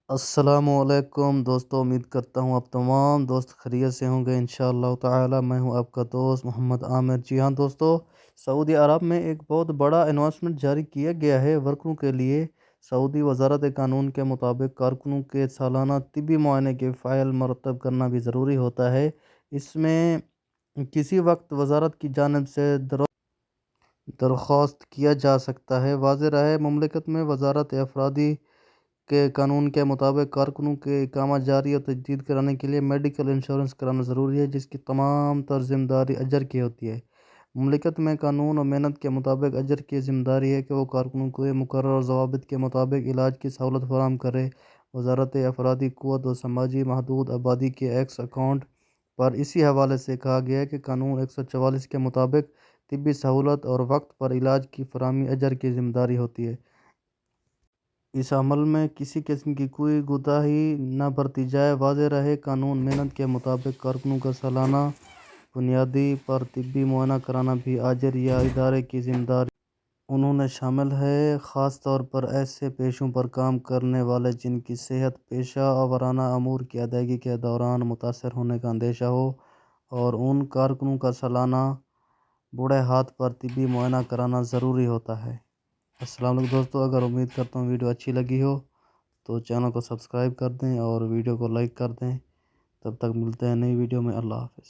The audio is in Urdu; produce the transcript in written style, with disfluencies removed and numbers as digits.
السلام علیکم دوستوں، امید کرتا ہوں آپ تمام دوست خیریت سے ہوں گے انشاءاللہ تعالی۔ میں ہوں آپ کا دوست محمد عامر۔ جی ہاں دوستو، سعودی عرب میں ایک بہت بڑا اناؤنسمنٹ جاری کیا گیا ہے ورکروں کے لیے۔ سعودی وزارت قانون کے مطابق کارکنوں کے سالانہ طبی معائنے کے فائل مرتب کرنا بھی ضروری ہوتا ہے۔ اس میں کسی وقت وزارت کی جانب سے درخواست کیا جا سکتا ہے۔ واضح رہے، مملکت میں وزارت افرادی کے قانون کے مطابق کارکنوں کے اقامہ جاری اور تجدید کرانے کے لیے میڈیکل انشورنس کرانا ضروری ہے، جس کی تمام تر ذمہ داری اجر کی ہوتی ہے۔ مملکت میں قانون و محنت کے مطابق اجر کی ذمہ داری ہے کہ وہ کارکنوں کو مقررہ ضوابط کے مطابق علاج کی سہولت فراہم کرے۔ وزارت افرادی قوت و سماجی محدود آبادی کے ایکس اکاؤنٹ پر اسی حوالے سے کہا گیا ہے کہ قانون 144 کے مطابق طبی سہولت اور وقت پر علاج کی فراہمی اجر کی ذمہ داری ہوتی ہے۔ اس عمل میں کسی قسم کی کوئی کوتاہی نہ برتی جائے۔ واضح رہے، قانون محنت کے مطابق کارکنوں کا سالانہ بنیادی پر طبی معائنہ کرانا بھی اجر یا ادارے کی ذمہ داری انہوں نے شامل ہے، خاص طور پر ایسے پیشوں پر کام کرنے والے جن کی صحت پیشہ ورانہ امور کی ادائیگی کے دوران متاثر ہونے کا اندیشہ ہو، اور ان کارکنوں کا سالانہ بوڑھے ہاتھ پر طبی معائنہ کرانا ضروری ہوتا ہے۔ السلام علیکم دوستو، اگر امید کرتا ہوں ویڈیو اچھی لگی ہو تو چینل کو سبسکرائب کر دیں اور ویڈیو کو لائک کر دیں۔ تب تک ملتے ہیں نئی ویڈیو میں۔ اللہ حافظ۔